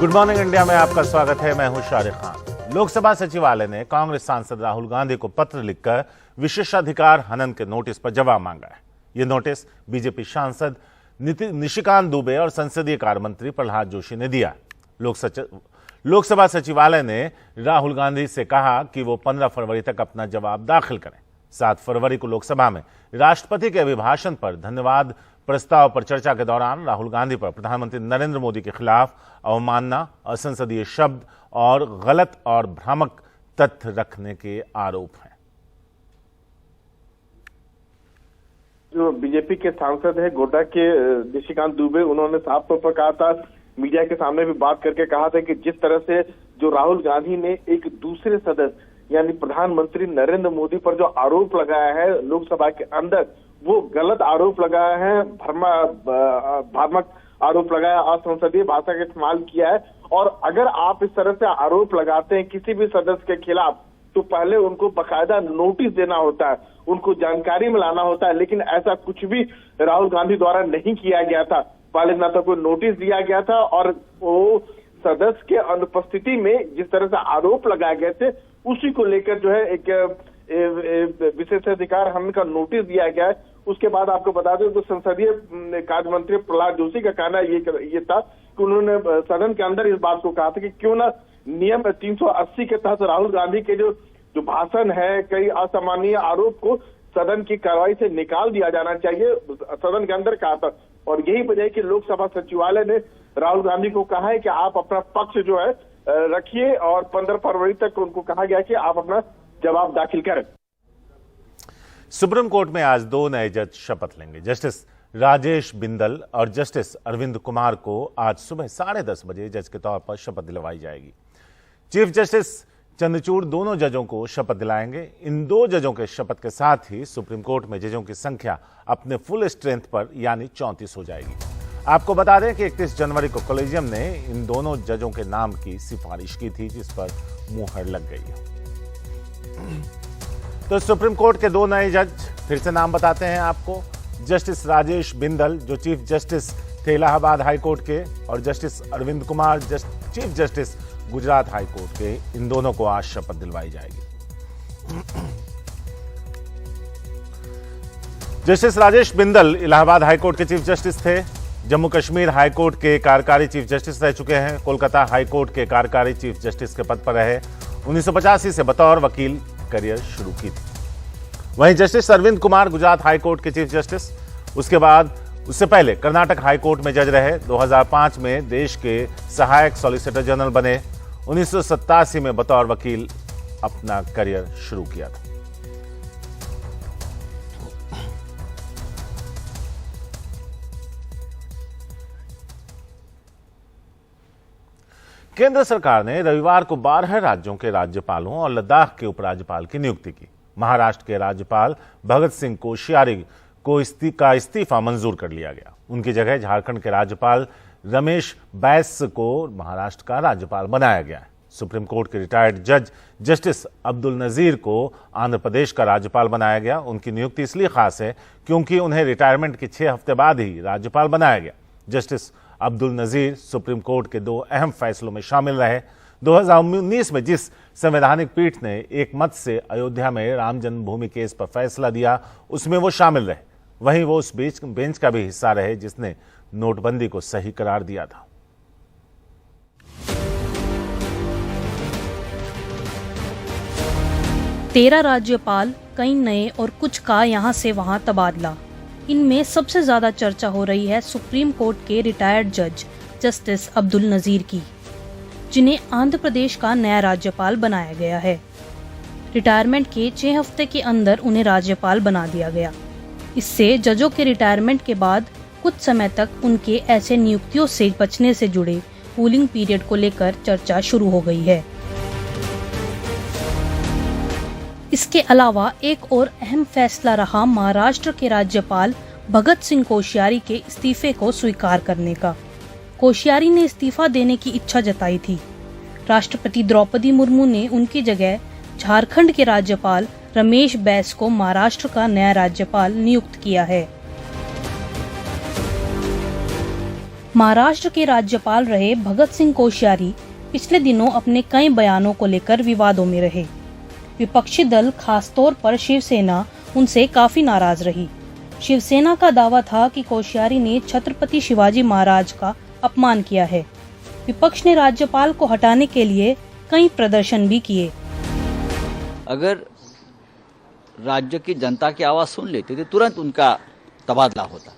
Good morning India में आपका स्वागत है। मैं हूं शारिक खान। लोकसभा सचिवालय ने कांग्रेस सांसद राहुल गांधी को पत्र लिखकर विशेषाधिकार हनन के नोटिस पर जवाब मांगा है। यह नोटिस बीजेपी सांसद निशिकांत दुबे और संसदीय कार्य मंत्री प्रहलाद जोशी ने दिया। लोकसभा सचिवालय ने राहुल गांधी से कहा कि वो 15 फरवरी तक अपना जवाब दाखिल करें। 7 फरवरी को लोकसभा में राष्ट्रपति के अभिभाषण पर धन्यवाद प्रस्ताव पर चर्चा के दौरान राहुल गांधी पर प्रधानमंत्री नरेंद्र मोदी के खिलाफ अवमानना, असंसदीय शब्द और गलत और भ्रामक तथ्य रखने के आरोप हैं। जो बीजेपी के सांसद है गोड्डा के निशिकांत दुबे, उन्होंने साफ तौर पर कहा था, मीडिया के सामने भी बात करके कहा था कि जिस तरह से जो राहुल गांधी ने एक दूसरे सदस्य यानी प्रधानमंत्री नरेंद्र मोदी पर जो आरोप लगाया है लोकसभा के अंदर, वो गलत आरोप लगाया है, भ्रामक आरोप लगाया, असंसदीय भाषा का इस्तेमाल किया है। और अगर आप इस तरह से आरोप लगाते हैं किसी भी सदस्य के खिलाफ, तो पहले उनको बाकायदा नोटिस देना होता है, उनको जानकारी में लाना होता है। लेकिन ऐसा कुछ भी राहुल गांधी द्वारा नहीं किया गया था। पहले ना तो कोई नोटिस दिया गया था और वो सदस्य के अनुपस्थिति में जिस तरह से आरोप लगाए गए थे, उसी को लेकर जो है एक विशेषाधिकार हनन का नोटिस दिया गया है। उसके बाद आपको बता दें तो संसदीय कार्य मंत्री प्रहलाद जोशी का कहना ये था कि उन्होंने सदन के अंदर इस बात को कहा था कि क्यों ना नियम 380 के तहत राहुल गांधी के जो भाषण है, कई असामान्य आरोप को सदन की कार्रवाई से निकाल दिया जाना चाहिए, सदन के अंदर कहा था। और यही वजह है कि लोकसभा सचिवालय ने राहुल गांधी को कहा है कि आप अपना पक्ष जो है रखिए और 15 फरवरी तक उनको कहा गया कि आप अपना जवाब दाखिल करें। सुप्रीम कोर्ट में आज 2 नए जज शपथ लेंगे। जस्टिस राजेश बिंदल और जस्टिस अरविंद कुमार को आज सुबह 10:30 बजे जज के तौर पर शपथ दिलवाई जाएगी। चीफ जस्टिस चंद्रचूड़ दोनों जजों को शपथ दिलाएंगे। इन 2 जजों के शपथ के साथ ही सुप्रीम कोर्ट में जजों की संख्या अपने फुल स्ट्रेंथ पर यानी 34 हो जाएगी। आपको बता दें कि 31 जनवरी को कॉलेजियम ने इन दोनों जजों के नाम की सिफारिश की थी, जिस पर मुहर लग गई है। तो सुप्रीम कोर्ट के 2 नए जज फिर से नाम बताते हैं आपको। जस्टिस राजेश बिंदल जो चीफ जस्टिस थे इलाहाबाद हाई कोर्ट के, और justice Arvind Kumar chief justice Gujarat high court के। इन दोनों को आज शपथ दिलवाई जाएगी। Justice Rajesh Bindal Allahabad high court के चीफ जस्टिस थे, जम्मू कश्मीर हाई कोर्ट के कार्यकारी चीफ जस्टिस रह चुके हैं, कोलकाता हाई कोर्ट के कार्यकारी चीफ जस्टिस के पद पर रहे। 1985 से बतौर वकील करियर शुरू की थी। वहीं justice Arvind Kumar Gujarat high court के चीफ जस्टिस, उससे पहले कर्नाटक हाई कोर्ट में जज रहे। 2005 में देश के सहायक सॉलिसिटर जनरल बने। 1987 में बतौर वकील अपना करियर शुरू किया था। केंद्र सरकार ने रविवार को 12 राज्यों के राज्यपालों और लद्दाख के उपराज्यपाल की नियुक्ति की। महाराष्ट्र के राज्यपाल भगत सिंह कोश्यारी को इस्तीफा मंजूर कर लिया गया। उनकी जगह झारखंड के राज्यपाल रमेश बैस को महाराष्ट्र का राज्यपाल बनाया गया है। सुप्रीम कोर्ट के रिटायर्ड जज जस्टिस अब्दुल नजीर को आंध्र प्रदेश का राज्यपाल बनाया गया। उनकी नियुक्ति इसलिए खास है क्योंकि उन्हें रिटायरमेंट के 6 हफ्ते बाद ही राज्यपाल बनाया गया। Justice Abdul Nazeer supreme court के 2 अहम फैसलों में शामिल रहे। 2019 में जिस संवैधानिक पीठ ने एक मत से अयोध्या में राम जन्मभूमि केस पर फैसला दिया, उसमें वो शामिल रहे। वहीं वो उस बेंच का भी हिस्सा रहे जिसने नोटबंदी को सही करार दिया था। तेरह राज्यपाल, कई नए और कुछ का यहाँ से वहाँ तबादला। इनमें सबसे ज्यादा चर्चा हो रही है सुप्रीम कोर्ट के रिटायर्ड जज जस्टिस अब्दुल नजीर की, जिन्हें आंध्र प्रदेश का नया राज्यपाल बनाया गया है। रिटायरमेंट के 6 हफ्ते के अंदर उन्हें राज्यपाल बना दिया गया। इससे जजों के रिटायरमेंट के बाद कुछ समय तक उनके ऐसे नियुक्तियों से बचने से जुड़े कूलिंग पीरियड को लेकर चर्चा शुरू हो गई है। इसके अलावा एक और अहम फैसला रहा महाराष्ट्र के राज्यपाल भगत सिंह कोश्यारी के इस्तीफे को स्वीकार करने का। कोश्यारी ने इस्तीफा देने की इच्छा जताई थी। राष्ट्रपति द्रौपदी मुर्मू ने उनकी जगह झारखंड के राज्यपाल रमेश बैस को महाराष्ट्र का नया राज्यपाल नियुक्त किया है। महाराष्ट्र के राज्यपाल रहे भगत सिंह कोश्यारी पिछले दिनों अपने कई बयानों को लेकर विवादों में रहे। विपक्षी दल खासतौर पर शिवसेना उनसे काफी नाराज रही। शिवसेना का दावा था कि कोश्यारी ने छत्रपति शिवाजी महाराज का अपमान किया है। विपक्ष ने राज्यपाल को हटाने के लिए कई प्रदर्शन भी किए। अगर राज्य की जनता की आवाज सुन लेते थे तुरंत उनका तबादला होता,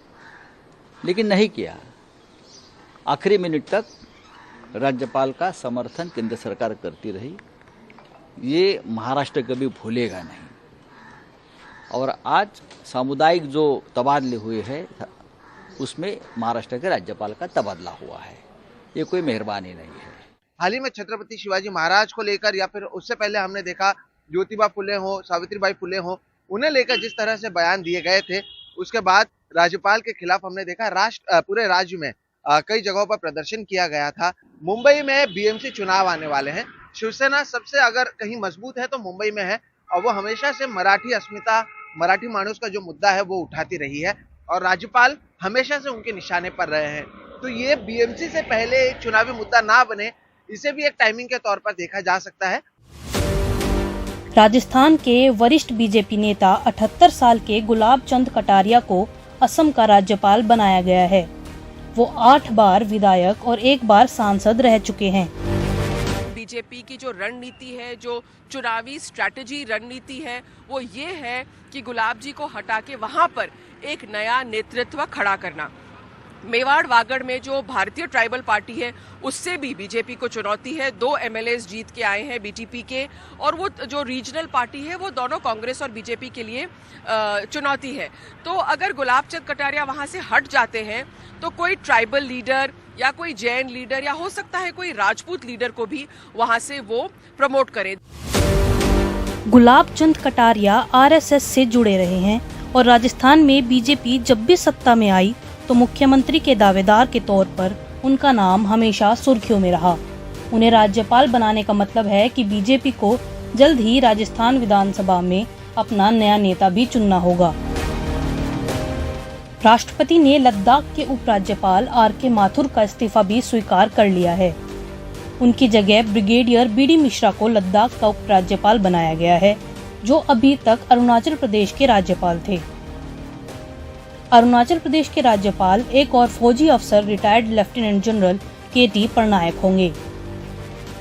लेकिन नहीं किया। आखिरी मिनट तक राज्यपाल का समर्थन केंद्र सरकार करती रही। ये महाराष्ट्र कभी भूलेगा नहीं। और आज सामुदायिक जो तबादले हुए हैं उसमें महाराष्ट्र के राज्यपाल का तबादला हुआ है। ये कोई मेहरबानी नहीं है। हाल ही में छत्रपति शिवाजी महाराज को लेकर या फिर उससे पहले हमने देखा ज्योतिबा फुले हो, सावित्रीबाई फुले हो, उन्हें लेकर जिस तरह से बयान दिए गए थे, उसके बाद राज्यपाल के खिलाफ हमने देखा पूरे राज्य में कई जगहों पर प्रदर्शन किया गया था। मुंबई में बीएमसी चुनाव आने वाले हैं। शिवसेना सबसे अगर कहीं मजबूत है तो मुंबई में है और वो हमेशा से मराठी अस्मिता, मराठी मानुस का जो मुद्दा है वो उठाती रही है और राज्यपाल हमेशा से उनके निशाने पर रहे हैं। तो ये बीएमसी से पहले एक चुनावी मुद्दा ना बने, इसे भी एक टाइमिंग के तौर पर देखा जा सकता है। राजस्थान के वरिष्ठ बीजेपी नेता 78 साल के गुलाब चंद कटारिया को असम का राज्यपाल बनाया गया है। वो 8 बार विधायक और 1 बार सांसद रह चुके हैं। बीजेपी की जो रणनीति है, जो चुनावी स्ट्रैटेजी रणनीति है, वो ये है कि गुलाब जी को हटा के वहां पर एक नया नेतृत्व खड़ा करना। मेवाड़ वागड़ में जो भारतीय ट्राइबल पार्टी है उससे भी बीजेपी को चुनौती है। 2 एमएलएस जीत के आए हैं बीटीपी के, और वो जो रीजनल पार्टी है वो दोनों कांग्रेस और बीजेपी के लिए चुनौती है। तो अगर गुलाब चंद कटारिया वहां से हट जाते हैं तो कोई ट्राइबल लीडर या कोई जैन लीडर या हो सकता है कोई राजपूत लीडर को भी वहां से वो प्रमोट करे। गुलाब चंद कटारिया आरएसएस से जुड़े रहे हैं और राजस्थान में बीजेपी जब भी सत्ता में आई तो मुख्यमंत्री के दावेदार के तौर पर उनका नाम हमेशा सुर्खियों में रहा। उन्हें राज्यपाल बनाने का मतलब है कि बीजेपी को जल्द ही राजस्थान विधानसभा में अपना नया नेता भी चुनना होगा। राष्ट्रपति ने लद्दाख के उपराज्यपाल आर.के. माथुर का इस्तीफा भी स्वीकार कर लिया है। उनकी जगह ब्रिगेडियर बी.डी. मिश्रा को लद्दाख का उपराज्यपाल बनाया गया है, जो अभी तक अरुणाचल प्रदेश के राज्यपाल थे। अरुणाचल प्रदेश के राज्यपाल एक और फौजी अफसर retired lieutenant general K.T.. Patnaik होंगे।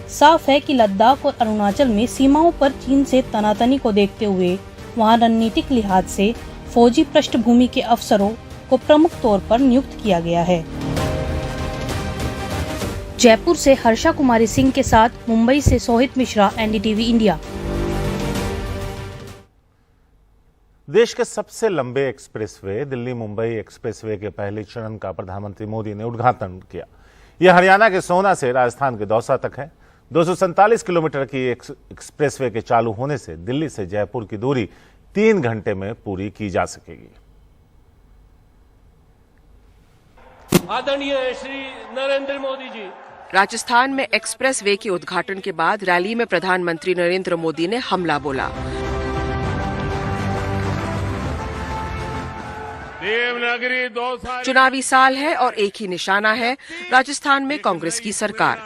साफ है कि लद्दाख और अरुणाचल में सीमाओं पर चीन से तनातनी को देखते हुए वहां रणनीतिक लिहाज से फौजी पृष्ठभूमि के अफसरों को प्रमुख तौर पर नियुक्त किया गया है। जयपुर से हर्षा कुमारी सिंह के साथ मुंबई से सोहित मिश्रा, एनडीटीवी इंडिया। देश के सबसे लंबे एक्सप्रेसवे दिल्ली मुंबई एक्सप्रेसवे के पहले चरण का प्रधानमंत्री मोदी ने उद्घाटन किया। यह हरियाणा के सोहना से राजस्थान के दौसा तक है। 247 किलोमीटर की एक्सप्रेसवे के चालू होने से दिल्ली से जयपुर की दूरी 3 घंटे में पूरी की जा सकेगी। आदरणीय श्री नरेंद्र मोदी जी। राजस्थान में एक्सप्रेस वे के उद्घाटन के बाद रैली में प्रधानमंत्री नरेंद्र मोदी ने हमला बोला। देवनागरी चुनावी साल है और एक ही निशाना है, राजस्थान में कांग्रेस की सरकार।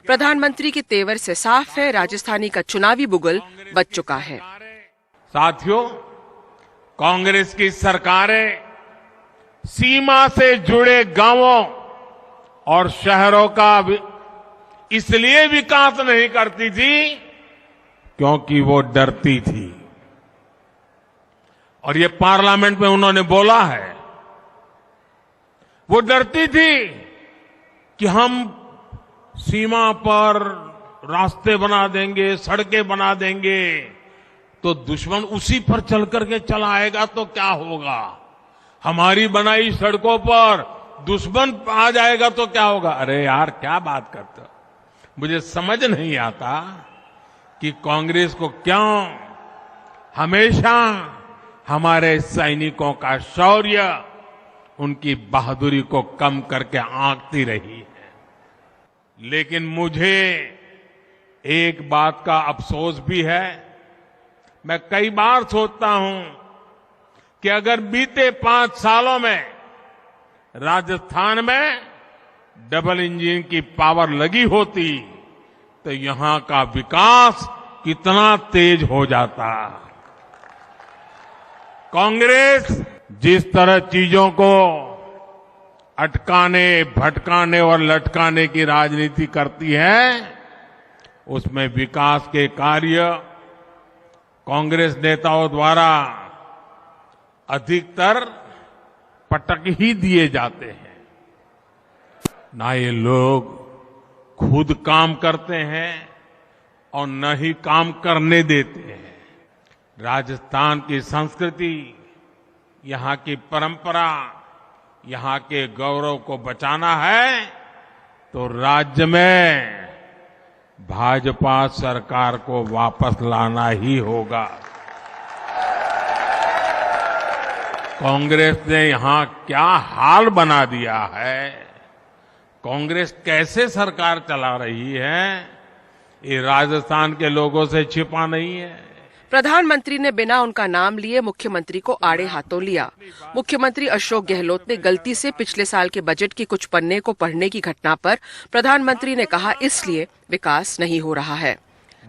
प्रधानमंत्री के तेवर से साफ है, राजस्थानी का चुनावी बुगल बच चुका है। साथियों, कांग्रेस की सरकारें सीमा से जुड़े गांवों और शहरों का इसलिए विकास नहीं करती थी क्योंकि वो डरती थी, और ये पार्लियामेंट में उन्होंने बोला है। वो डरती थी कि हम सीमा पर रास्ते बना देंगे, सड़कें बना देंगे, तो दुश्मन उसी पर चल करके चला आएगा तो क्या होगा। हमारी बनाई सड़कों पर दुश्मन आ जाएगा तो क्या होगा। अरे यार, क्या बात करते हो। मुझे समझ नहीं आता कि कांग्रेस को क्यों हमेशा हमारे सैनिकों का शौर्य, उनकी बहादुरी को कम करके आंकती रही है। लेकिन मुझे एक बात का अफसोस भी है। मैं कई बार सोचता हूं कि अगर बीते 5 सालों में राजस्थान में डबल इंजन की पावर लगी होती तो यहां का विकास कितना तेज हो जाता। कांग्रेस जिस तरह चीजों को अटकाने, भटकाने और लटकाने की राजनीति करती है, उसमें विकास के कार्य कांग्रेस नेताओं द्वारा अधिकतर पटक ही दिए जाते हैं। ना ये लोग खुद काम करते हैं और न ही काम करने देते हैं। राजस्थान की संस्कृति, यहां की परंपरा, यहां के गौरव को बचाना है तो राज्य में भाजपा सरकार को वापस लाना ही होगा। कांग्रेस ने यहां क्या हाल बना दिया है, कांग्रेस कैसे सरकार चला रही है, ये राजस्थान के लोगों से छिपा नहीं है। प्रधानमंत्री ने बिना उनका नाम लिए मुख्यमंत्री को आड़े हाथों लिया। मुख्यमंत्री अशोक गहलोत ने गलती से पिछले साल के बजट के कुछ पन्ने को पढ़ने की घटना पर प्रधानमंत्री ने कहा, इसलिए विकास नहीं हो रहा है।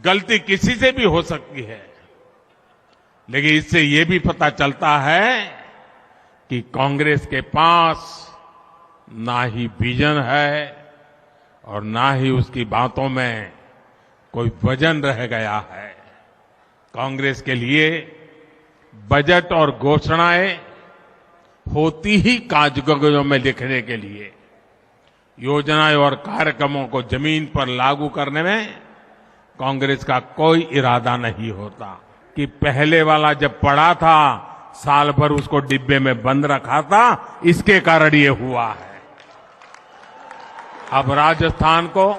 गलती किसी से भी हो सकती है, लेकिन इससे ये भी पता चलता है कि कांग्रेस के पास ना ही विजन है और ना ही उसकी बातों में कोई वजन रह गया है। कांग्रेस के लिए बजट और घोषणाएं होती ही कागजों में लिखने के लिए, योजनाएं और कार्यक्रमों को जमीन पर लागू करने में कांग्रेस का कोई इरादा नहीं होता। कि पहले वाला जब पड़ा था साल भर उसको डिब्बे में बंद रखा था, इसके कारण ये हुआ है। अब राजस्थान को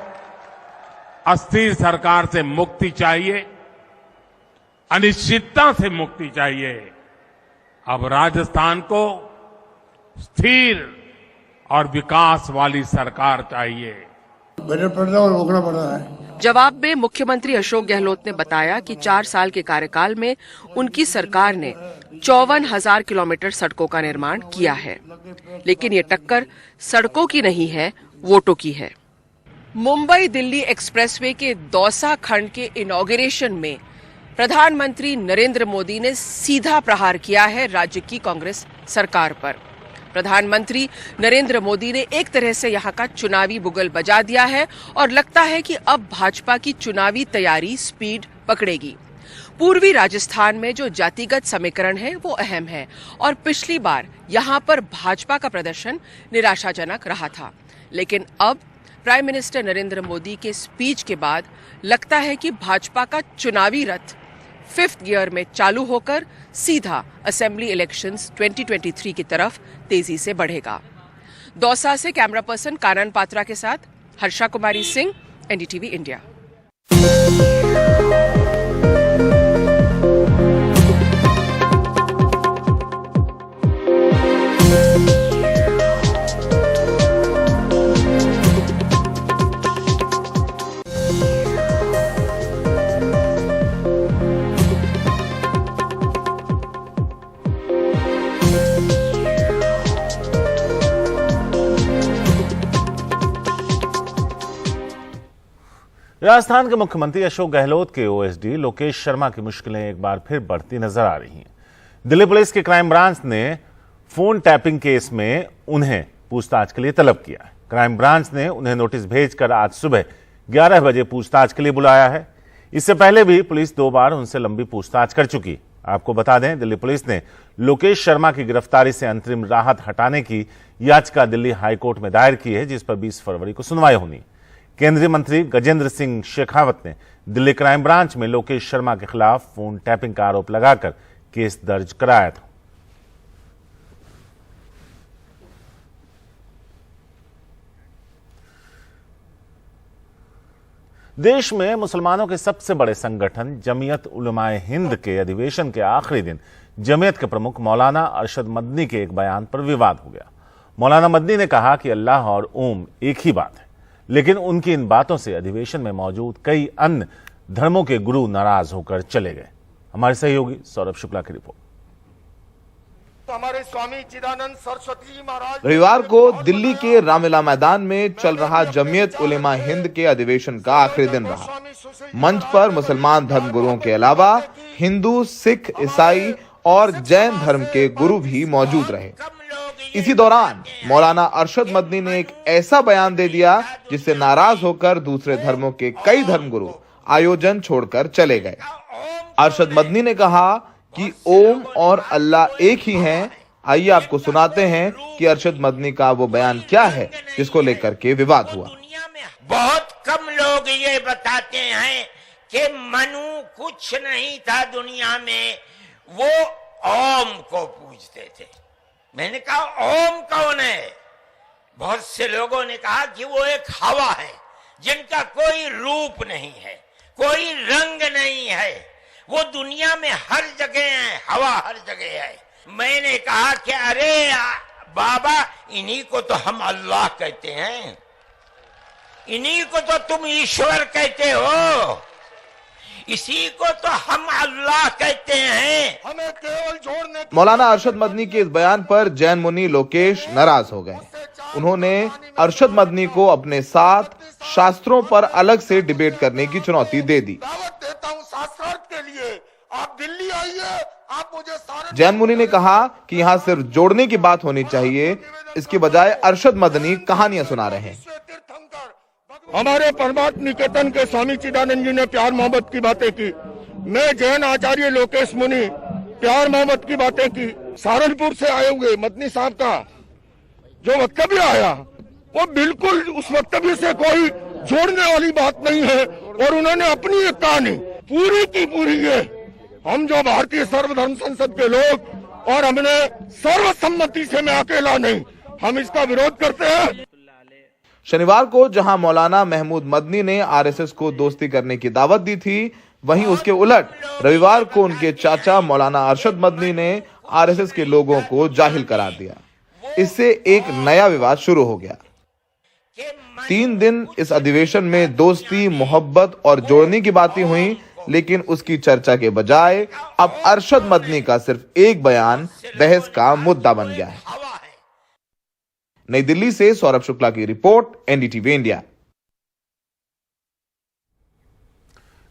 अस्थिर सरकार से मुक्ति चाहिए, अनिश्चितता से मुक्ति चाहिए। अब राजस्थान को स्थिर और विकास वाली सरकार चाहिए। बजट पड़ता और रोकना पड़ रहा है। जवाब में मुख्यमंत्री अशोक गहलोत ने बताया कि 4 साल के कार्यकाल में उनकी सरकार ने 54,000 किलोमीटर सड़कों का निर्माण किया है, लेकिन ये टक्कर सड़कों की नहीं है, वोटों की है। मुंबई दिल्ली एक्सप्रेसवे के दौसा खंड के इनॉग्रेशन में प्रधानमंत्री नरेंद्र मोदी ने सीधा प्रहार किया है राज्य की कांग्रेस सरकार पर। प्रधानमंत्री नरेंद्र मोदी ने एक तरह से यहां का चुनावी बुगल बजा दिया है और लगता है कि अब भाजपा की चुनावी तैयारी स्पीड पकड़ेगी। पूर्वी राजस्थान में जो जातिगत समीकरण है वो अहम है और पिछली बार यहां पर भाजपा का प्रदर्शन निराशाजनक रहा था, लेकिन अब प्राइम मिनिस्टर नरेंद्र मोदी के स्पीच के बाद लगता है कि भाजपा का चुनावी रथ 5th गियर में चालू होकर सीधा असेंबली इलेक्शंस 2023 की तरफ तेजी से बढ़ेगा। दौसा से कैमरा पर्सन कानन पात्रा के साथ हर्षा कुमारी सिंह, एनडीटीवी इंडिया। राजस्थान के मुख्यमंत्री अशोक गहलोत के ओएसडी लोकेश शर्मा की मुश्किलें एक बार फिर बढ़ती नजर आ रही हैं। दिल्ली पुलिस के क्राइम ब्रांच ने फोन टैपिंग केस में उन्हें पूछताछ के लिए तलब किया है। क्राइम ब्रांच ने उन्हें नोटिस भेजकर आज सुबह 11 बजे पूछताछ के लिए बुलाया है। इससे पहले भी पुलिस 2 बार उनसे लंबी पूछताछ कर चुकी। आपको बता दें, दिल्ली पुलिस ने लोकेश शर्मा की गिरफ्तारी से अंतरिम राहत हटाने की याचिका दिल्ली हाईकोर्ट में दायर की है, जिस पर 20 फरवरी को सुनवाई होनी। केंद्रीय मंत्री गजेंद्र सिंह शेखावत ने दिल्ली क्राइम ब्रांच में लोकेश शर्मा के खिलाफ फोन टैपिंग का आरोप लगाकर केस दर्ज कराया था। देश में मुसलमानों के सबसे बड़े संगठन जमीयत उलमाए हिंद के अधिवेशन के आखिरी दिन जमीयत के प्रमुख मौलाना अरशद मदनी के एक बयान पर विवाद हो गया। मौलाना मदनी ने कहा कि अल्लाह और ओम एक ही बात है, लेकिन उनकी इन बातों से अधिवेशन में मौजूद कई अन्य धर्मों के गुरु नाराज होकर चले गए। हमारे सहयोगी सौरभ शुक्ला की रिपोर्ट। तो हमारे स्वामी चिदानंद सरस्वती जी महाराज रविवार को दिल्ली के रामलीला मैदान में चल रहा जमीयत उलेमा हिंद के अधिवेशन का आखिरी दिन रहा। मंच पर मुसलमान धर्म गुरुओं के अलावा हिंदू, सिख, ईसाई और जैन धर्म के गुरु भी मौजूद रहे। इसी दौरान मौलाना अरशद मदनी ने एक ऐसा बयान दे दिया जिससे नाराज होकर दूसरे धर्मों के कई धर्मगुरु आयोजन छोड़कर चले गए। अरशद मदनी ने कहा कि ओम और अल्लाह एक ही हैं। आइए आपको सुनाते हैं कि अरशद मदनी का वो बयान क्या है जिसको लेकर के विवाद हुआ। बहुत कम लोग ये बताते हैं कि मनु कुछ नहीं था दुनिया में, वो ओम को पूजते थे। मैंने कहा ओम कौन है? बहुत से लोगों ने कहा कि वो एक हवा है जिनका कोई रूप नहीं है, कोई रंग नहीं है, वो दुनिया में हर जगह है, हवा हर जगह है। मैंने कहा कि अरे बाबा, इन्हीं को तो हम अल्लाह कहते हैं, इन्हीं को तो तुम ईश्वर कहते हो, इसी को तो हम अल्लाह कहते हैं। हमें केवल जोड़ने। मौलाना अरशद मदनी के इस बयान पर जैन मुनि लोकेश नाराज हो गए। उन्होंने अरशद मदनी को अपने साथ शास्त्रों पर अलग से डिबेट करने की चुनौती दे दी। दावत देता हूं शास्त्रार्थ के लिए, आप दिल्ली आइए, आप मुझे सारे। जैन मुनि ने कहा कि यहाँ सिर्फ जोड़ने की बात होनी चाहिए, इसके बजाय अरशद मदनी कहानियां सुना रहे हैं। हमारे परमात्म निकेतन के स्वामी चिदानंद जी ने प्यार मोहब्बत की बातें की। मैं जैन आचार्य लोकेश मुनि प्यार मोहब्बत की बातें की। सहारनपुर से आए हुए मदनी साहब का जो वक्तव्य आया वो बिल्कुल उस वक्तव्य से कोई जोड़ने वाली बात नहीं है, और उन्होंने अपनी एक कहानी पूरी की पूरी है। हम जो भारतीय सर्वधर्म संसद के लोग, और हमने सर्वसम्मति से, मैं अकेला नहीं, हम इसका विरोध करते हैं। शनिवार को जहां मौलाना महमूद मदनी ने आरएसएस को दोस्ती करने की दावत दी थी, वहीं उसके उलट रविवार को उनके चाचा मौलाना अरशद मदनी ने आरएसएस के लोगों को जाहिल करार दिया। इससे एक नया विवाद शुरू हो गया। 3 दिन इस अधिवेशन में दोस्ती, मोहब्बत और जोड़ने की बातें हुई, लेकिन उसकी चर्चा के बजाय अब अरशद मदनी का सिर्फ एक बयान बहस का मुद्दा बन गया है। नई दिल्ली से सौरभ शुक्ला की रिपोर्ट, एनडीटीवी इंडिया।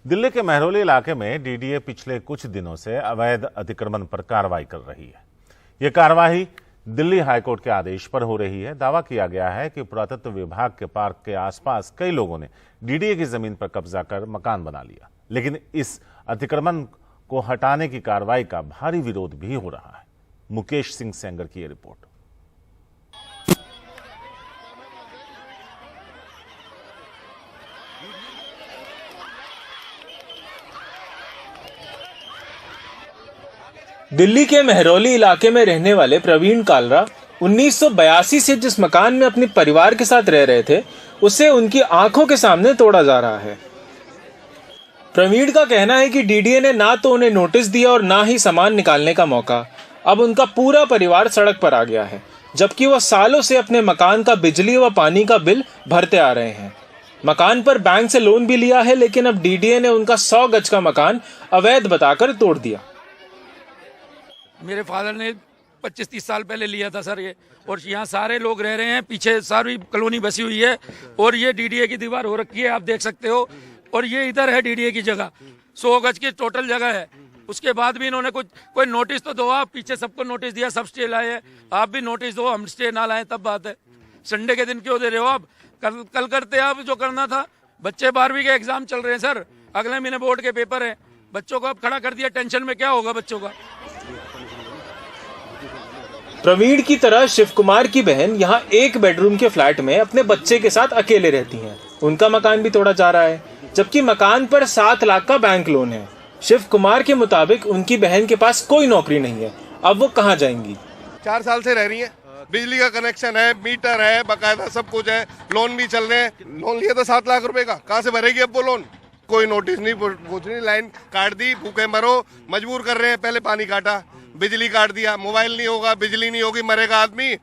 दिल्ली के महरौली इलाके में डीडीए पिछले कुछ दिनों से अवैध अतिक्रमण पर कार्रवाई कर रही है। यह कार्रवाई दिल्ली हाईकोर्ट के आदेश पर हो रही है। दावा किया गया है कि पुरातत्व विभाग के पार्क के आसपास कई लोगों ने डीडीए की जमीन पर कब्जा कर मकान बना लिया, लेकिन इस अतिक्रमण को हटाने की कार्रवाई का भारी विरोध भी हो रहा है। मुकेश सिंह सेंगर की यह रिपोर्ट। दिल्ली के महरौली इलाके में रहने वाले प्रवीण कालरा 1982 से जिस मकान में अपने परिवार के साथ रह रहे थे, उसे उनकी आंखों के सामने तोड़ा जा रहा है। प्रवीण का कहना है कि डीडीए ने ना तो उन्हें नोटिस दिया और ना ही सामान निकालने का मौका। अब उनका पूरा परिवार सड़क पर आ गया है, जबकि वह सालों से अपने मकान का बिजली व पानी का बिल भरते आ रहे हैं। मकान पर बैंक से लोन भी लिया है, लेकिन अब डीडीए ने उनका 100 गज का मकान अवैध बताकर तोड़ दिया। मेरे फादर ने 25-30 साल पहले लिया था सर ये, और यहाँ सारे लोग रह रहे हैं, पीछे सारी कॉलोनी बसी हुई है, और ये डीडीए की दीवार हो रखी है, आप देख सकते हो। और ये इधर है डीडीए की जगह, 100 गज की टोटल जगह है। उसके बाद भी इन्होंने कोई नोटिस तो दो, आप पीछे सबको नोटिस दिया, सब स्टे लाए हैं, आप भी नोटिस दो, हम स्टे ना लाए तब बात है। संडे के दिन क्यों दे रहे हो आप? कल करते आप जो करना था। बच्चे 12वीं के एग्जाम चल रहे हैं सर, अगले महीने बोर्ड के पेपर है, बच्चों को अब खड़ा कर दिया, टेंशन में क्या होगा बच्चों का। प्रवीण की तरह शिव कुमार की बहन यहाँ 1 बेडरूम के फ्लैट में अपने बच्चे के साथ अकेले रहती हैं। उनका मकान भी तोड़ा जा रहा है, जबकि मकान पर 7 लाख का बैंक लोन है। शिव कुमार के मुताबिक उनकी बहन के पास कोई नौकरी नहीं है, अब वो कहाँ जाएंगी? 4 साल से रह रही है, बिजली का कनेक्शन है, मीटर है, बकायदा सब कुछ है, लोन भी चल रहे हैं। लोन लिया था 7 लाख रुपए का, कहाँ से भरेगी अब वो लोन? कोई नोटिस नहीं, कुछ नहीं, लाइन काट दी, भूखे मरो, मजबूर कर रहे हैं। पहले पानी काटा, बिजली काट दिया, मोबाइल नहीं होगा, बिजली नहीं होगी, मरेगा आदमी।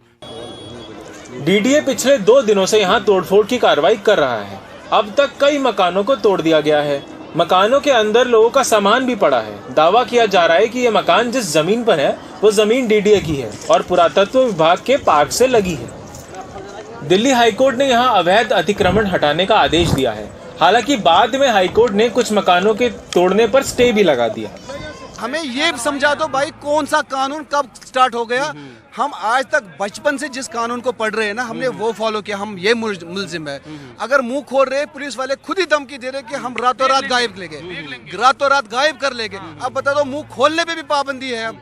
डीडीए पिछले 2 दिनों से यहाँ तोड़फोड़ की कार्रवाई कर रहा है। अब तक कई मकानों को तोड़ दिया गया है। मकानों के अंदर लोगों का सामान भी पड़ा है। दावा किया जा रहा है कि ये मकान जिस जमीन पर है वो जमीन डीडीए की है और पुरातत्व विभाग के पार्क से लगी है। दिल्ली हाईकोर्ट ने यहाँ अवैध अतिक्रमण हटाने का आदेश दिया है। हालांकि बाद में हाईकोर्ट ने कुछ मकानों के तोड़ने पर स्टे भी लगा दिया। हमें ये समझा दो भाई कौन सा कानून कब स्टार्ट हो गया। हम आज तक बचपन से जिस कानून को पढ़ रहे हैं ना, हमने वो फॉलो किया। हम ये मुलजिम है। अगर मुंह खोल रहे पुलिस वाले खुद ही धमकी दे रहे कि हम रातों रात गायब कर लेंगे। अब बता दो मुंह खोलने पे भी पाबंदी है। अब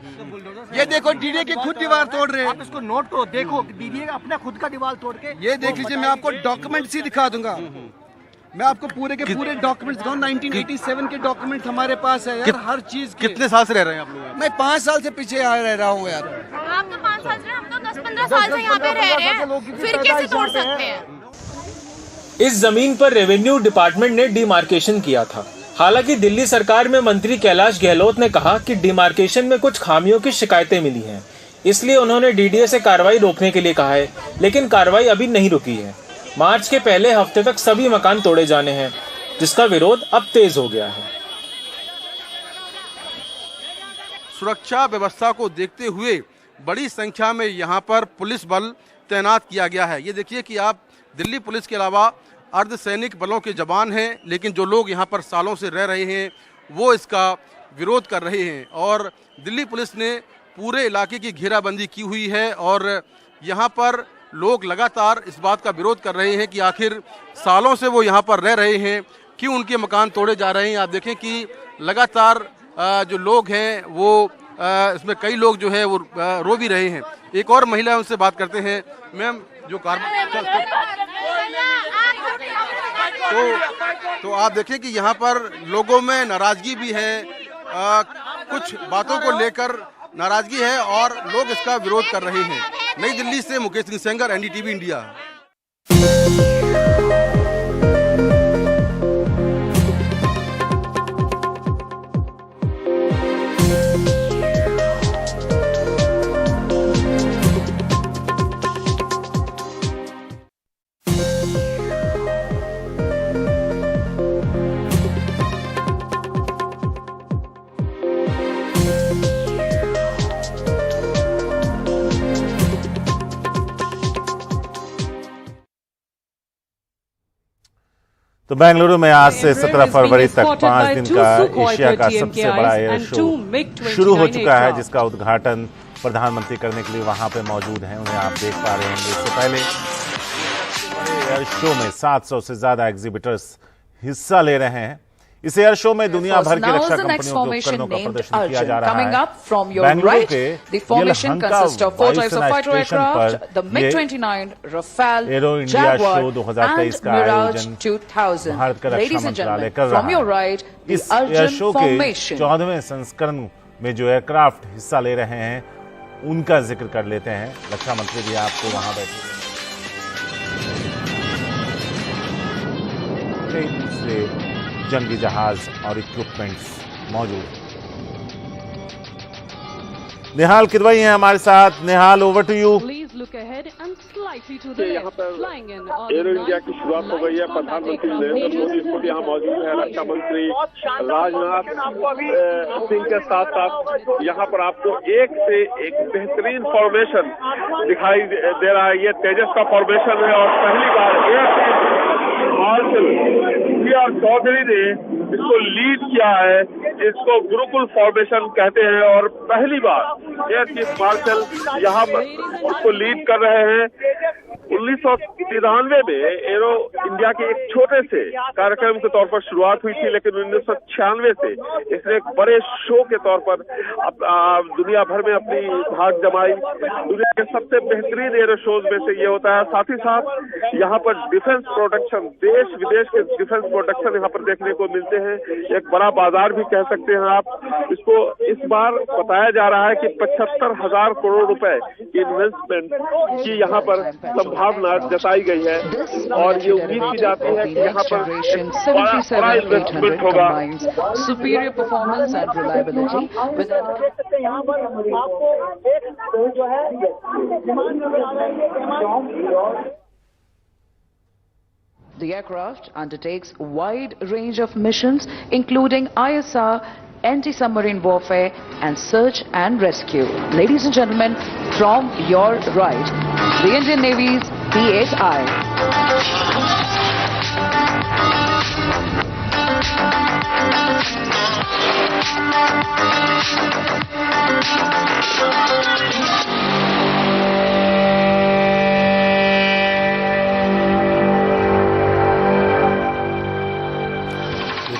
ये देखो डीडीए की खुद दीवार तोड़ रहे हैं। आप इसको नोट करो, देखो डीडीए अपना खुद का दीवार तोड़ के ये देख लीजिए। मैं आपको डॉक्यूमेंट्स ही दिखा दूंगा। मैं आपको पूरे के पूरे डॉक्यूमेंट्स दिखाऊं। 1987 के डॉक्यूमेंट हमारे पास है यार, हर चीज। कितने साल से रह रहे हैं आप लोग? मैं 5 साल से पीछे रह रहा हूँ यार। आप तो 5 साल से, हम तो 10-15 साल से यहाँ पे रह रहे हैं, फिर कैसे तोड़ सकते हैं? इस जमीन पर रेवेन्यू डिपार्टमेंट ने डिमार्केशन किया था। हालांकि दिल्ली सरकार में मंत्री कैलाश गहलोत ने कहा कि डिमार्केशन में कुछ खामियों की शिकायतें मिली हैं, इसलिए उन्होंने डीडीए से कार्रवाई रोकने के लिए कहा है, लेकिन कार्रवाई अभी नहीं रुकी है। मार्च के पहले हफ्ते तक सभी मकान तोड़े जाने हैं, जिसका विरोध अब तेज हो गया है। सुरक्षा व्यवस्था को देखते हुए बड़ी संख्या में यहाँ पर पुलिस बल तैनात किया गया है। ये देखिए कि आप दिल्ली पुलिस के अलावा अर्धसैनिक बलों के जवान हैं, लेकिन जो लोग यहाँ पर सालों से रह रहे हैं वो इसका विरोध कर रहे हैं। और दिल्ली पुलिस ने पूरे इलाके की घेराबंदी की हुई है और यहाँ पर लोग लगातार इस बात का विरोध कर रहे हैं कि आखिर सालों से वो यहाँ पर रह रहे हैं, क्यों उनके मकान तोड़े जा रहे हैं। आप देखें कि लगातार जो लोग हैं वो इसमें कई लोग जो है वो रो भी रहे हैं। एक और महिला उनसे बात करते हैं। मैम, जो तो आप देखें कि यहाँ पर लोगों में नाराजगी भी है, कुछ बातों को लेकर नाराजगी है और लोग इसका विरोध कर रहे हैं। नई दिल्ली से मुकेश सिंह सेंगर, एनडीटीवी इंडिया। तो बेंगलुरु में आज से 17 फरवरी तक 5 दिन का एशिया का सबसे बड़ा एयर शो शुरू हो चुका है, जिसका उद्घाटन प्रधानमंत्री करने के लिए वहां पे मौजूद हैं। उन्हें आप देख पा रहे होंगे। इससे पहले एयर शो में 700 से ज्यादा एग्जिबिटर्स हिस्सा ले रहे हैं। इस एयर शो में दुनिया भर की रक्षा कंपनियों के उपकरणों का प्रदर्शन किया जा रहा है। बेंगलुरु के येलहंका वायुसेना स्टेशन पर ये एरो इंडिया शो 2023 का आयोजन भारत का रक्षा मंत्रालय कर रहा है। इस एयर शो के 14वें संस्करण में जो एयरक्राफ्ट हिस्सा ले रहे हैं उनका जिक्र कर लेते हैं। रक्षा मंत्री भी आपको वहां बैठे से जंगी जहाज और इक्विपमेंट्स मौजूद। निहाल किदवई हैं हमारे साथ। निहाल, ओवर टू यू। यहाँ पर एरो इंडिया की शुरुआत हो गई है। प्रधानमंत्री नरेंद्र मोदी खुद यहाँ मौजूद है। रक्षा मंत्री राजनाथ सिंह के साथ साथ यहाँ पर आपको एक से एक बेहतरीन फॉर्मेशन दिखाई दे रहा है। ये तेजस का फॉर्मेशन है और पहली बार मार्शल चौधरी ने इसको लीड किया है। इसको गुरुकुल फॉर्मेशन कहते हैं और पहली बार एयर चीफ मार्शल यहाँ पर इसको लीड कर रहे हैं। 1993 में एरो इंडिया के एक छोटे से कार्यक्रम के तौर पर शुरुआत हुई थी, लेकिन 1996 से इसने एक बड़े शो के तौर पर दुनिया भर में अपनी भाग जमाई। दुनिया के सबसे बेहतरीन एरो शोज में से ये होता है। साथ ही साथ यहाँ पर डिफेंस प्रोडक्शन, देश विदेश के डिफेंस प्रोडक्शन यहाँ पर देखने को मिलते हैं। एक बड़ा बाजार भी कह सकते हैं आप इसको। इस बार बताया जा रहा है कि 75,000 करोड़ रुपए की इन्वेस्टमेंट की यहाँ पर संभावना जताई गई है और ये उम्मीद की जाती है कि यहाँ पर बड़ा इन्वेस्टमेंट होगा। सुपीरियर परफॉर्मेंस एंड रिलायबिलिटी यहाँ पर आपको एक जो है The aircraft undertakes a wide range of missions, including ISR, anti-submarine warfare, and search and rescue. Ladies and gentlemen, from your right, the Indian Navy's P-8I.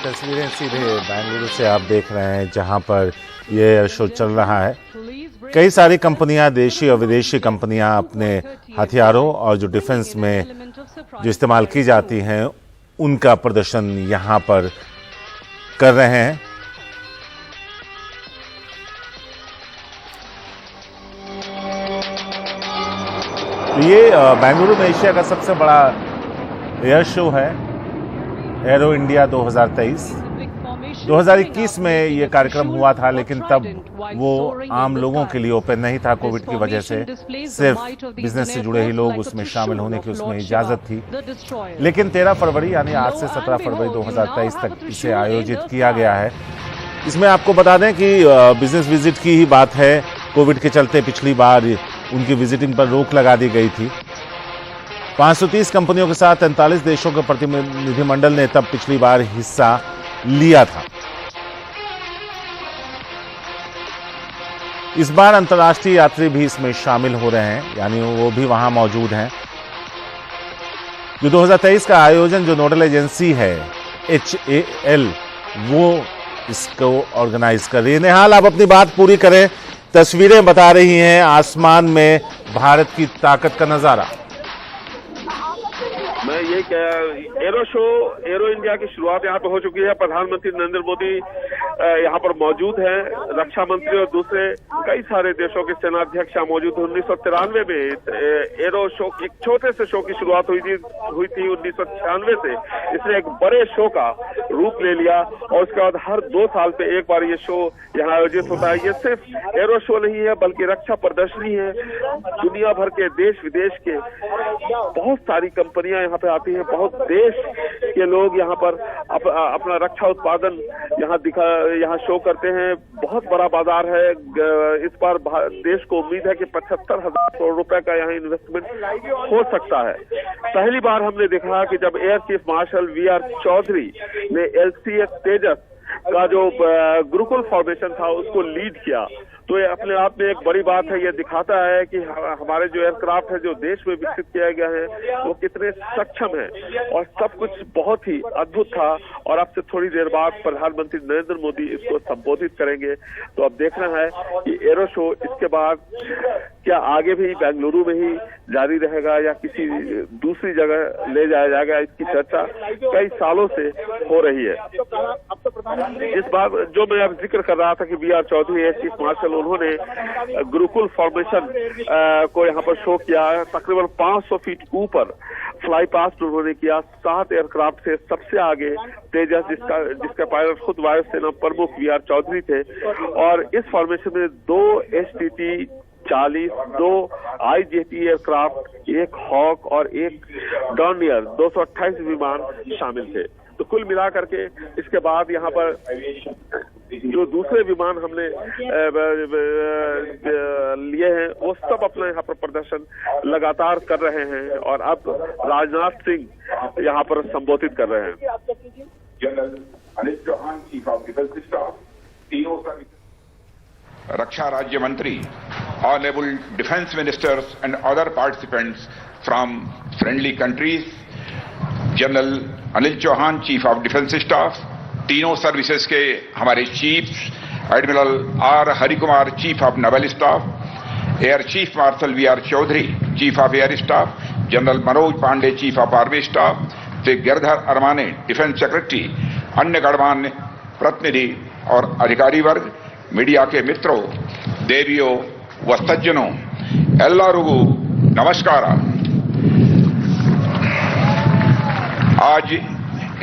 तस्वीरें सीधे बेंगलुरु से आप देख रहे हैं, जहां पर ये एयर शो चल रहा है। कई सारी कंपनियां, देशी और विदेशी कंपनियां, अपने हथियारों और जो डिफेंस में जो इस्तेमाल की जाती हैं उनका प्रदर्शन यहां पर कर रहे हैं। तो ये बेंगलुरु में एशिया का सबसे बड़ा एयर शो है, एरो इंडिया 2023। 2021 में ये कार्यक्रम हुआ था, लेकिन तब वो आम लोगों के लिए ओपन नहीं था कोविड की वजह से। सिर्फ बिजनेस से जुड़े ही लोग उसमें शामिल होने की उसमें इजाजत थी। लेकिन 13 फरवरी यानी आज से 17 फरवरी 2023 तक इसे आयोजित किया गया है। इसमें आपको बता दें कि बिजनेस विजिट की ही बात है। कोविड के चलते पिछली बार उनकी विजिटिंग पर रोक लगा दी गई थी। 530 कंपनियों के साथ 43 देशों के प्रतिनिधिमंडल ने तब पिछली बार हिस्सा लिया था। इस बार अंतर्राष्ट्रीय यात्री भी इसमें शामिल हो रहे हैं, यानी वो भी वहां मौजूद हैं। जो 2023 का आयोजन जो नोडल एजेंसी है HAL, वो इसको ऑर्गेनाइज कर रही है। निहाल, आप अपनी बात पूरी करें। तस्वीरें बता रही हैं आसमान में भारत की ताकत का नजारा। मैं ये एरो शो, एरो इंडिया की शुरुआत यहाँ पे हो चुकी है। प्रधानमंत्री नरेंद्र मोदी यहाँ पर मौजूद हैं, रक्षा मंत्री और दूसरे कई सारे देशों के सेनाध्यक्ष यहाँ मौजूद हैं। 1993 में एरो शो, एक छोटे से शो की शुरुआत हुई थी 1996 से। इसने एक बड़े शो का रूप ले लिया और उसके बाद हर 2 साल पे एक बार ये शो यहाँ आयोजित होता है। ये सिर्फ एरो शो नहीं है, बल्कि रक्षा प्रदर्शनी है। दुनिया भर के देश विदेश के बहुत सारी कंपनियां यहाँ पे आती हैं, बहुत देश के लोग यहाँ पर अपना रक्षा उत्पादन यहाँ शो करते हैं। बहुत बड़ा बाजार है। इस बार देश को उम्मीद है कि 75,000 करोड़ रुपए का यहाँ इन्वेस्टमेंट हो सकता है। पहली बार हमने देखा कि जब air chief marshal VR Chaudhary ने LCS तेजस का जो गुरुकुल फॉर्मेशन था उसको लीड किया, तो ये अपने आप में एक बड़ी बात है। ये दिखाता है कि हमारे जो एयरक्राफ्ट है जो देश में विकसित किया गया है वो कितने सक्षम है और सब कुछ बहुत ही अद्भुत था। और अब से थोड़ी देर बाद प्रधानमंत्री नरेंद्र मोदी इसको संबोधित करेंगे। तो अब देखना है कि एरो शो इसके बाद क्या आगे भी बेंगलुरु में ही जारी रहेगा या किसी दूसरी जगह ले जाया जाएगा। इसकी चर्चा कई सालों से हो रही है। इस बार जो मैं अब जिक्र कर रहा था कि VR Chaudhary air chief marshal, उन्होंने गुरुकुल फॉर्मेशन को यहाँ पर शो किया है। तकरीबन 500 फीट ऊपर फ्लाई पास्ट उन्होंने किया। 7 एयरक्राफ्ट से सबसे आगे तेजस, जिसका पायलट खुद वायुसेना प्रमुख VR चौधरी थे। और इस फॉर्मेशन में 2 HTT-40, 2 IJT एयरक्राफ्ट, 1 हॉक और 1 डॉर्नियर, 228 विमान शामिल थे। तो कुल मिलाकर के इसके बाद यहाँ पर जो दूसरे विमान हमने लिए हैं वो सब अपना यहाँ पर प्रदर्शन लगातार कर रहे हैं। और अब राजनाथ सिंह यहाँ पर संबोधित कर रहे हैं। General Anil Chauhan, chief of defence staff, तीनों रक्षा राज्य मंत्री, honourable defence ministers and other participants from friendly countries, general Anil Chauhan, chief of defence staff, तीनों सर्विसेज के हमारे चीफ, admiral R Harikumar, chief of naval staff, air chief marshal VR Chaudhary, chief of air staff, general Manoj Pande, chief of army staff, Shri Girdhar Aramane, defence secretary, अन्य गणमान्य प्रतिनिधि और अधिकारी वर्ग, मीडिया के मित्रों, देवियों व सज्जनों, एल्लारुगु नमस्कार। आज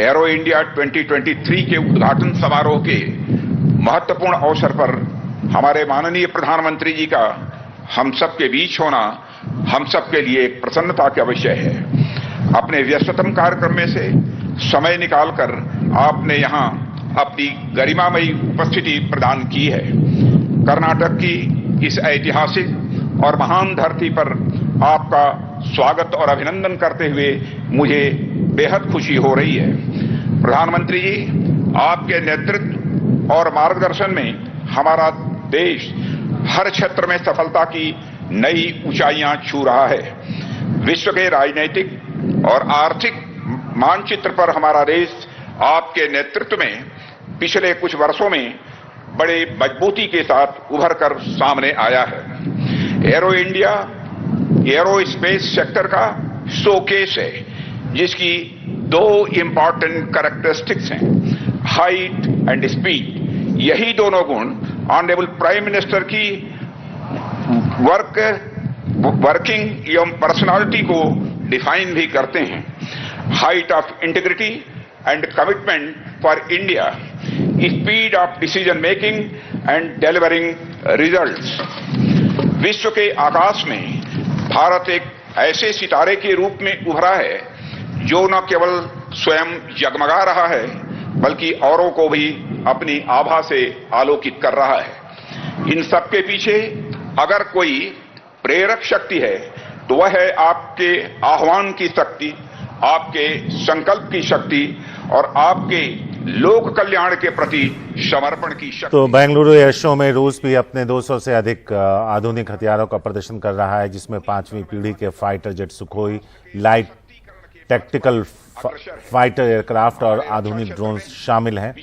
एरो इंडिया 2023 के उद्घाटन समारोह के महत्वपूर्ण अवसर पर हमारे माननीय प्रधानमंत्री जी का हम सब के बीच होना हम सब के लिए एक प्रसन्नता का विषय है। अपने व्यस्ततम कार्यक्रम में से समय निकालकर आपने यहाँ अपनी गरिमामयी उपस्थिति प्रदान की है। कर्नाटक की इस ऐतिहासिक और महान धरती पर आपका स्वागत और अभिनंदन करते हुए मुझे बेहद खुशी हो रही है। प्रधानमंत्री जी, आपके नेतृत्व और मार्गदर्शन में हमारा देश हर क्षेत्र में सफलता की नई ऊंचाइयां छू रहा है। विश्व के राजनीतिक और आर्थिक मानचित्र पर हमारा देश आपके नेतृत्व में पिछले कुछ वर्षों में बड़े मजबूती के साथ उभर कर सामने आया है। Arrow India arrow space sector का शोकेस है, जिसकी दो इंपॉर्टेंट कैरेक्टरिस्टिक्स हैं, हाइट एंड स्पीड। यही दोनों गुण ऑनरेबल प्राइम मिनिस्टर की वर्किंग एवं पर्सनालिटी को डिफाइन भी करते हैं। Height of integrity and commitment for India, speed of decision making and delivering results. विश्व के आकाश में भारत एक ऐसे सितारे के रूप में उभरा है जो न केवल स्वयं जगमगा रहा है बल्कि औरों को भी अपनी आभा से आलोकित कर रहा है। इन सब के पीछे अगर कोई प्रेरक शक्ति है तो वह है आपके आह्वान की शक्ति, आपके संकल्प की शक्ति और आपके लोक कल्याण के प्रति समर्पण की शक्ति। तो बेंगलुरु एयर शो में रूस भी अपने 200 से अधिक आधुनिक हथियारों का प्रदर्शन कर रहा है, जिसमें 5वीं पीढ़ी के fighter jet Sukhoi, light tactical fighter aircraft और आधुनिक ड्रोन शामिल हैं।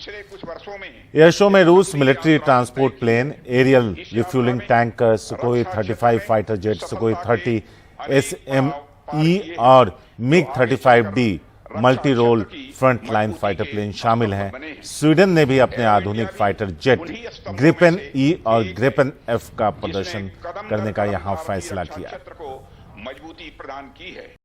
एयर शो में रूस military transport plane, aerial refuelling tanker, Sukhoi 35 fighter jet, Sukhoi 30 SME और MiG 35D multi role front line fighter plane शामिल हैं। स्वीडन ने भी अपने आधुनिक फाइटर जेट ग्रिपेन E और ग्रिपेन F का प्रदर्शन करने का यहां फैसला किया। मजबूती प्रदान की है।